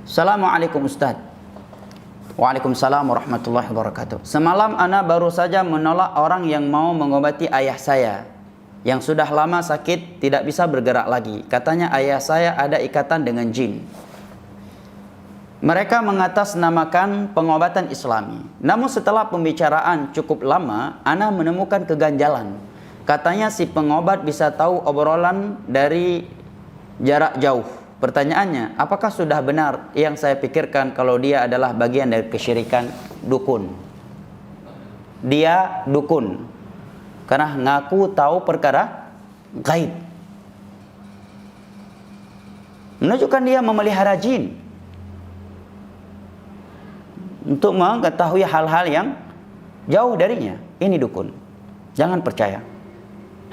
Assalamualaikum Ustaz. Waalaikumsalam warahmatullahi wabarakatuh. Semalam ana baru saja menolak orang yang mau mengobati ayah saya yang sudah lama sakit, tidak bisa bergerak lagi. Katanya ayah saya ada ikatan dengan jin. Mereka mengatasnamakan pengobatan Islami. Namun setelah pembicaraan cukup lama, ana menemukan keganjalan. Katanya si pengobat bisa tahu obrolan dari jarak jauh. Pertanyaannya, apakah sudah benar yang saya pikirkan kalau dia adalah bagian dari kesyirikan dukun? Dia dukun karena ngaku tahu perkara gaib, menunjukkan dia memelihara jin untuk mengetahui hal-hal yang jauh darinya. Ini dukun, jangan percaya.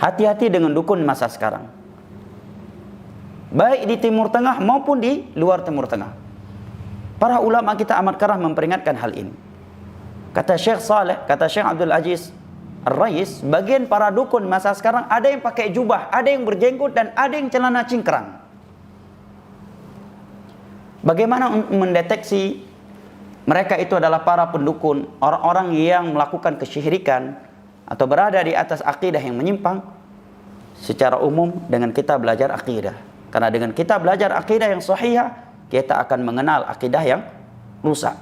Hati-hati dengan dukun masa sekarang, baik di Timur Tengah maupun di luar Timur Tengah. Para ulama kita amat kerap memperingatkan hal ini. Kata Syekh Saleh, kata Syekh Abdul Aziz Ar-Rais, bagian para dukun masa sekarang ada yang pakai jubah, ada yang berjenggot, dan ada yang celana cingkrang. Bagaimana mendeteksi mereka itu adalah para pendukun, orang-orang yang melakukan kesyirikan atau berada di atas akidah yang menyimpang? Secara umum dengan kita belajar akidah. Karena dengan kita belajar akidah yang sahih, kita akan mengenal akidah yang rusak.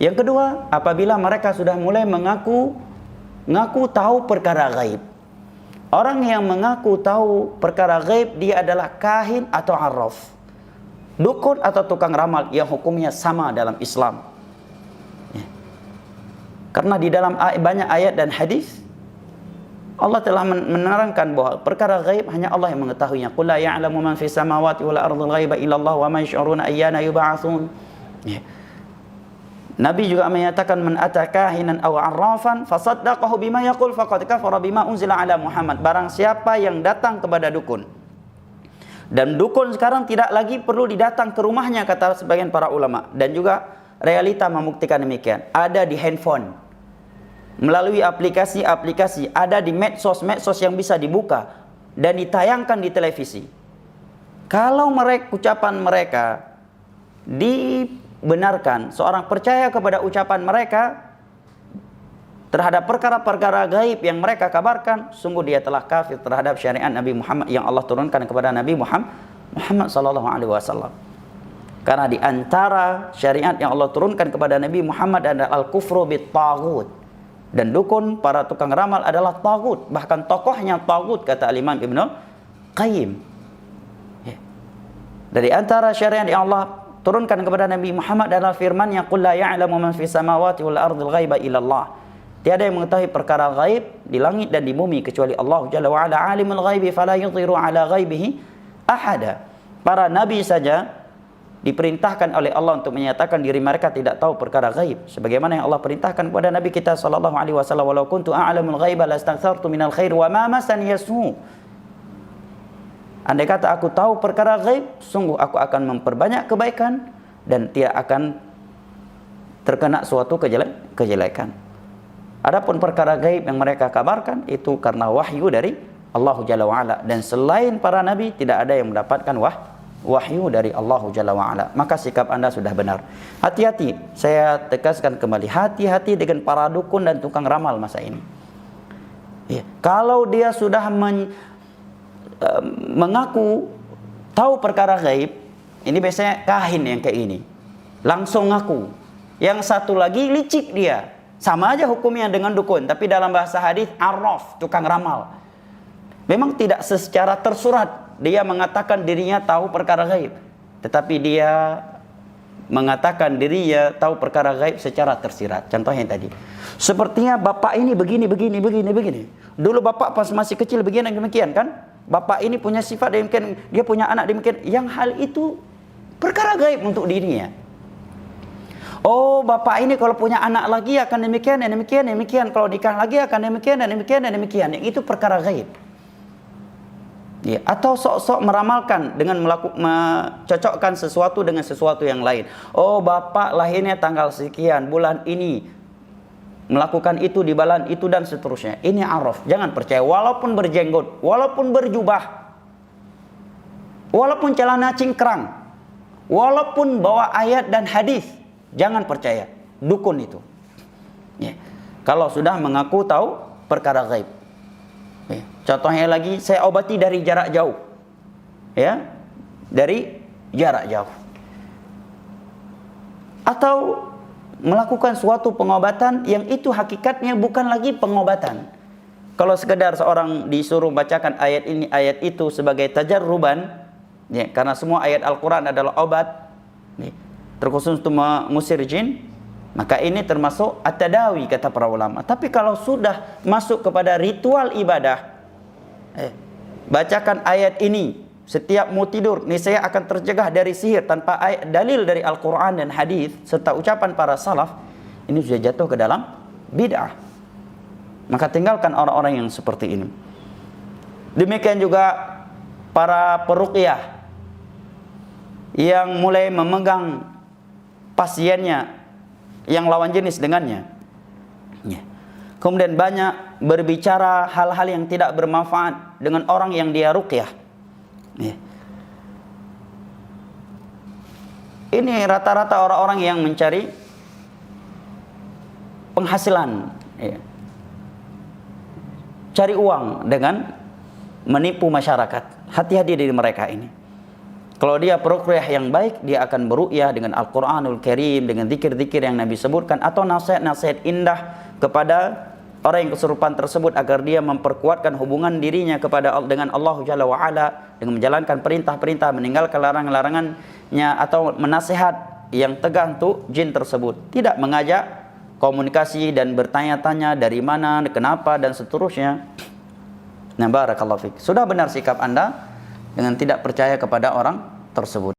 Yang kedua, apabila mereka sudah mulai mengaku tahu perkara gaib. Orang yang mengaku tahu perkara gaib, dia adalah kahin atau arraf, dukun atau tukang ramal yang hukumnya sama dalam Islam. Karena di dalam banyak ayat dan hadis Allah telah menerangkan bahwa perkara gaib hanya Allah yang mengetahuinya. Qul la ya'lamu man fis samawati wal ardi ghaiba illallah wa ma yash'uruna ayyana yub'atsun. Nabi juga menyatakan, man ataka kahinan aw 'arrafan fasaddaqahu bima yaqul faqad kafara bima unzila ala Muhammad. Barang siapa yang datang kepada dukun, dan dukun sekarang tidak lagi perlu didatang ke rumahnya, kata sebagian para ulama, dan juga realita membuktikan demikian. Ada di handphone, melalui aplikasi-aplikasi, ada di medsos yang bisa dibuka dan ditayangkan di televisi. Kalau ucapan mereka dibenarkan, seorang percaya kepada ucapan mereka terhadap perkara-perkara gaib yang mereka kabarkan, sungguh dia telah kafir terhadap syariat Nabi Muhammad yang Allah turunkan kepada Nabi Muhammad sallallahu alaihi wasallam. Karena di antara syariat yang Allah turunkan kepada Nabi Muhammad adalah al-kufru bit-taghut. Dan dukun, para tukang ramal adalah tagut, bahkan tokohnya tagut, kata Imam Ibnu Qayyim. Dari antara syariat yang Allah turunkan kepada Nabi Muhammad adalah firman-Nya, qul la ya'lamu man fis samawati wal ardi ghaiba illallah. Tiada yang mengetahui perkara gaib di langit dan di bumi kecuali Allah Jalla wa ala. Alimul ghaibi fala yudhiru ala ghaibihi ahada. Para nabi saja diperintahkan oleh Allah untuk menyatakan diri mereka tidak tahu perkara gaib, sebagaimana yang Allah perintahkan kepada Nabi kita sallallahu alaihi wasallam, walau kuntu a'lamul ghaiba lastaghfartu minal khair wa ma masani yasu. Andai kata aku tahu perkara gaib, sungguh aku akan memperbanyak kebaikan dan tidak akan terkena suatu kejelekan. Adapun perkara gaib yang mereka kabarkan itu karena wahyu dari Allah Jalla wa ala, dan selain para nabi tidak ada yang mendapatkan wahyu dari Allah Jalla wa'ala. Maka sikap anda sudah benar. Hati-hati, saya tegaskan kembali, hati-hati dengan para dukun dan tukang ramal masa ini. Kalau dia sudah mengaku tahu perkara gaib, ini biasanya kahin yang kayak ini, langsung ngaku. Yang satu lagi licik dia, sama aja hukumnya dengan dukun, tapi dalam bahasa hadis arraf, tukang ramal. Memang tidak secara tersurat dia mengatakan dirinya tahu perkara gaib, tetapi dia mengatakan dirinya tahu perkara gaib secara tersirat. Contohnya tadi, sepertinya bapak ini begini. Dulu bapak pas masih kecil begini demikian kan? Bapak ini punya sifat demikian, dia punya anak demikian. Yang hal itu perkara gaib untuk dirinya. Oh, bapak ini kalau punya anak lagi akan demikian. Kalau nikah lagi akan demikian. Yang itu perkara gaib. Ya, atau sok-sok meramalkan dengan mencocokkan sesuatu dengan sesuatu yang lain. Oh, bapak lahirnya tanggal sekian, bulan ini, melakukan itu di bulan itu dan seterusnya. Ini arraf, jangan percaya. Walaupun berjenggot, walaupun berjubah, walaupun celana cingkrang, Walaupun bawa ayat dan hadis, jangan percaya dukun itu. Ya. Kalau sudah mengaku tahu perkara gaib. Ya. Contohnya lagi, saya obati dari jarak jauh. Ya, dari jarak jauh. Atau melakukan suatu pengobatan yang itu hakikatnya bukan lagi pengobatan. Kalau sekedar seorang disuruh bacakan ayat ini, ayat itu sebagai tajarruban, ya, karena semua ayat Al-Quran adalah obat, ya, terkhusus untuk mengusir jin, maka ini termasuk at-tadawi kata para ulama. Tapi kalau sudah masuk kepada ritual ibadah, bacakan ayat ini setiap mau tidur, niscaya akan tercegah dari sihir tanpa dalil dari Al-Quran dan hadis serta ucapan para salaf, ini sudah jatuh ke dalam bid'ah. Maka tinggalkan orang-orang yang seperti ini. Demikian juga para peruqyah yang mulai memegang pasiennya yang lawan jenis dengannya, ya. Kemudian banyak berbicara hal-hal yang tidak bermanfaat dengan orang yang dia ruqyah, ya. Ini rata-rata orang-orang yang mencari penghasilan, ya, cari uang dengan menipu masyarakat. Hati-hati dari mereka ini. Kalau dia peruqyah yang baik, dia akan beruqyah dengan Al-Quranul Karim, dengan zikir-zikir yang Nabi sebutkan, atau nasihat-nasihat indah kepada orang yang kesurupan tersebut agar dia memperkuatkan hubungan dirinya dengan Allah Jalla wa'ala, dengan menjalankan perintah-perintah, meninggalkan larangan-larangannya, atau menasihat yang tegas untuk jin tersebut. Tidak mengajak komunikasi dan bertanya-tanya dari mana, kenapa, dan seterusnya. Nah, barakallahu fiik. Sudah benar sikap Anda dengan tidak percaya kepada orang tersebut.